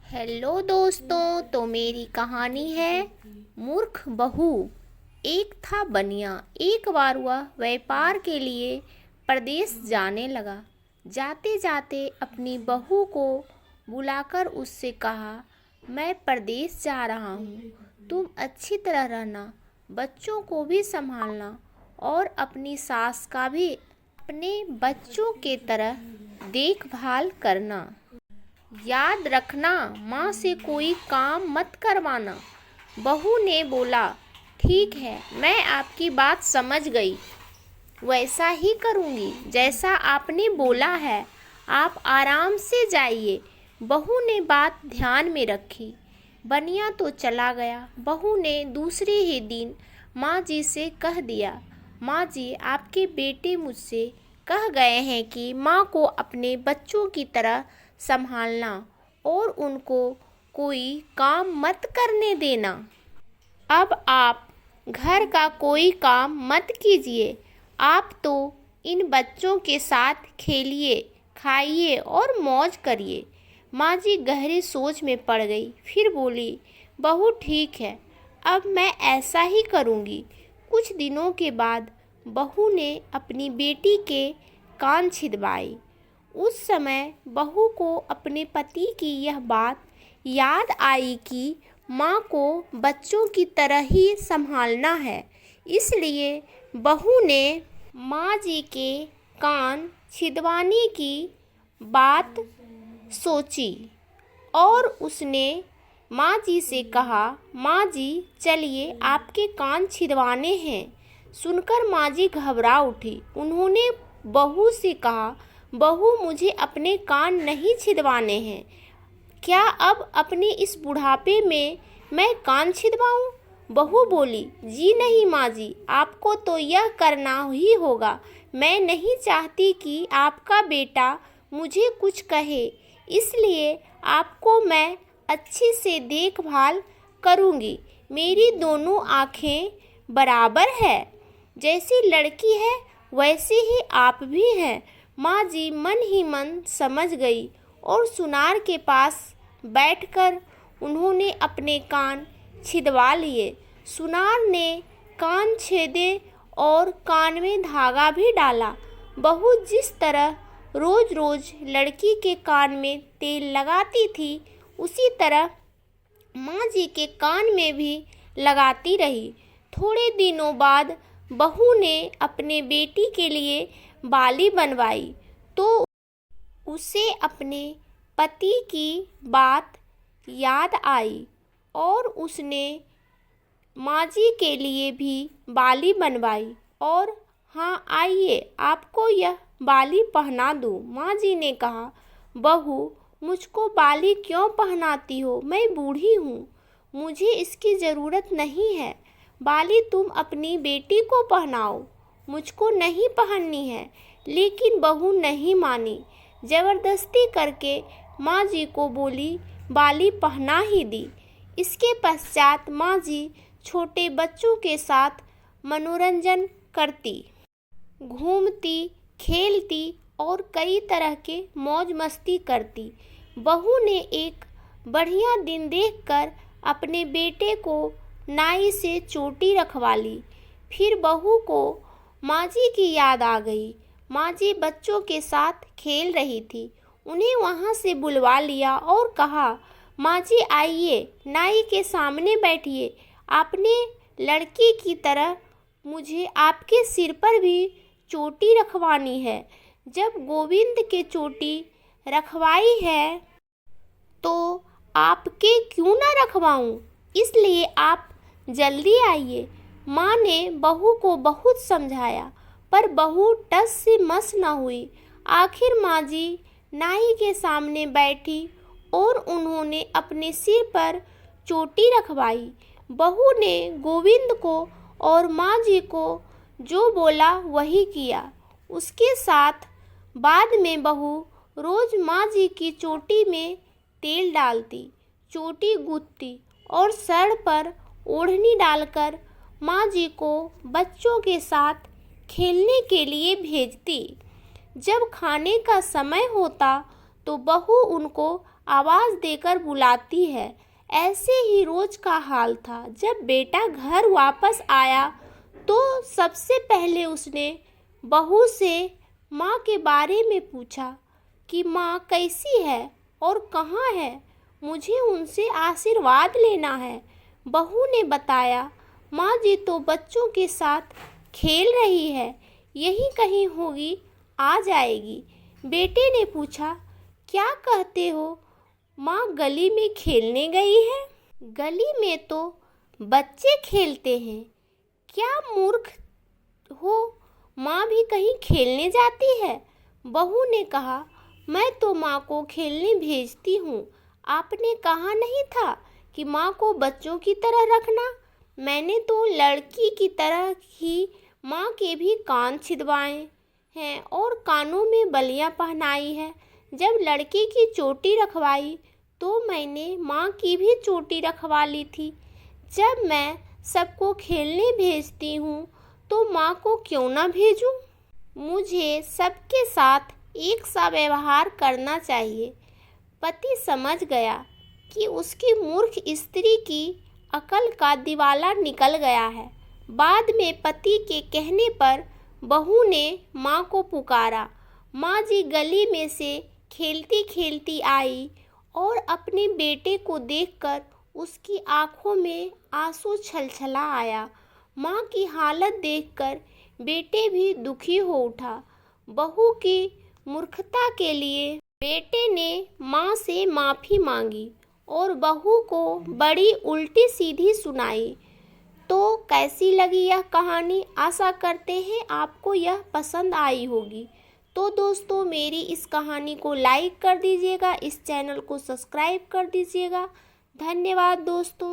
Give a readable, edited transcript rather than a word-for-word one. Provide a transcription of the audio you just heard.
Hello दोस्तों, तो मेरी कहानी है मूर्ख बहू। एक था बनिया। एक बार वह व्यापार के लिए प्रदेश जाने लगा। जाते जाते अपनी बहू को बुलाकर उससे कहा, मैं प्रदेश जा रहा हूँ, तुम अच्छी तरह रहना, बच्चों को भी संभालना और अपनी सास का भी अपने बच्चों के तरह देखभाल करना। याद रखना, माँ से कोई काम मत करवाना। बहू ने बोला, ठीक है, मैं आपकी बात समझ गई, वैसा ही करूँगी जैसा आपने बोला है। आप आराम से जाइए। बहू ने बात ध्यान में रखी। बनिया तो चला गया। बहू ने दूसरे ही दिन माँ जी से कह दिया, माँ जी, आपके बेटे मुझसे कह गए हैं कि माँ को अपने बच्चों की तरह संभालना और उनको कोई काम मत करने देना। अब आप घर का कोई काम मत कीजिए। आप तो इन बच्चों के साथ खेलिए, खाइए और मौज करिए। माँ जी गहरी सोच में पड़ गई। फिर बोली, बहू ठीक है, अब मैं ऐसा ही करूँगी। कुछ दिनों के बाद बहू ने अपनी बेटी के कान छिदवाए। उस समय बहू को अपने पति की यह बात याद आई कि माँ को बच्चों की तरह ही संभालना है। इसलिए बहू ने माँ जी के कान छिदवाने की बात सोची और उसने माँ जी से कहा, माँ जी चलिए, आपके कान छिदवाने हैं। सुनकर माँ जी घबरा उठी। उन्होंने बहू से कहा, बहू, मुझे अपने कान नहीं छिदवाने हैं। क्या अब अपने इस बुढ़ापे में मैं कान छिदवाऊं? बहू बोली, जी नहीं माँ जी, आपको तो यह करना ही होगा। मैं नहीं चाहती कि आपका बेटा मुझे कुछ कहे, इसलिए आपको मैं अच्छी से देखभाल करूँगी। मेरी दोनों आँखें बराबर है, जैसी लड़की है वैसे ही आप भी हैं। माँ जी मन ही मन समझ गई और सुनार के पास बैठकर उन्होंने अपने कान छिदवा लिए। सुनार ने कान छेदे और कान में धागा भी डाला। बहू जिस तरह रोज रोज लड़की के कान में तेल लगाती थी, उसी तरह माँ जी के कान में भी लगाती रही। थोड़े दिनों बाद बहू ने अपने बेटी के लिए बाली बनवाई तो उसे अपने पति की बात याद आई और उसने माँ जी के लिए भी बाली बनवाई। और हाँ, आइए, आपको यह बाली पहना दूँ। माँ जी ने कहा, बहू, मुझको बाली क्यों पहनाती हो? मैं बूढ़ी हूँ, मुझे इसकी ज़रूरत नहीं है। बाली तुम अपनी बेटी को पहनाओ, मुझको नहीं पहननी है। लेकिन बहू नहीं मानी। ज़बरदस्ती करके माँ जी को बोली, बाली पहना ही दी। इसके पश्चात माँ जी छोटे बच्चों के साथ मनोरंजन करती, घूमती, खेलती और कई तरह के मौज मस्ती करती। बहू ने एक बढ़िया दिन देखकर अपने बेटे को नाई से चोटी रखवा ली। फिर बहू को माँ जी की याद आ गई। माँ जी बच्चों के साथ खेल रही थी। उन्हें वहाँ से बुलवा लिया और कहा, माँ जी आइए, नाई के सामने बैठिए। आपने लड़की की तरह मुझे आपके सिर पर भी चोटी रखवानी है। जब गोविंद के चोटी रखवाई है तो आपके क्यों ना रखवाऊं? इसलिए आप जल्दी आइए। माँ ने बहू को बहुत समझाया, पर बहू टस से मस न हुई। आखिर माँ जी नाई के सामने बैठी और उन्होंने अपने सिर पर चोटी रखवाई। बहू ने गोविंद को और माँ जी को जो बोला वही किया। उसके साथ बाद में बहू रोज माँ जी की चोटी में तेल डालती, चोटी गूंथती और सर पर ओढ़नी डालकर माँ जी को बच्चों के साथ खेलने के लिए भेजती। जब खाने का समय होता तो बहू उनको आवाज़ देकर बुलाती है। ऐसे ही रोज का हाल था। जब बेटा घर वापस आया तो सबसे पहले उसने बहू से माँ के बारे में पूछा कि माँ कैसी है और कहाँ है, मुझे उनसे आशीर्वाद लेना है। बहू ने बताया, माँ जी तो बच्चों के साथ खेल रही है, यहीं कहीं होगी, आ जाएगी। बेटे ने पूछा, क्या कहते हो, माँ गली में खेलने गई है? गली में तो बच्चे खेलते हैं, क्या मूर्ख हो, माँ भी कहीं खेलने जाती है? बहू ने कहा, मैं तो माँ को खेलने भेजती हूँ। आपने कहा नहीं था कि माँ को बच्चों की तरह रखना? मैंने तो लड़की की तरह ही माँ के भी कान छिदवाए हैं और कानों में बलियाँ पहनाई है। जब लड़के की चोटी रखवाई तो मैंने माँ की भी चोटी रखवा ली थी। जब मैं सबको खेलने भेजती हूँ तो माँ को क्यों ना भेजूँ? मुझे सबके साथ एक सा व्यवहार करना चाहिए। पति समझ गया कि उसकी मूर्ख स्त्री की अकल का दिवाला निकल गया है। बाद में पति के कहने पर बहू ने माँ को पुकारा। माँ जी गली में से खेलती खेलती आई और अपने बेटे को देखकर उसकी आंखों में आंसू छलछला आया। माँ की हालत देखकर बेटे भी दुखी हो उठा। बहू की मूर्खता के लिए बेटे ने माँ से माफ़ी मांगी और बहू को बड़ी उल्टी सीधी सुनाई। तो कैसी लगी यह कहानी? आशा करते हैं आपको यह पसंद आई होगी। तो दोस्तों, मेरी इस कहानी को लाइक कर दीजिएगा, इस चैनल को सब्सक्राइब कर दीजिएगा। धन्यवाद दोस्तों।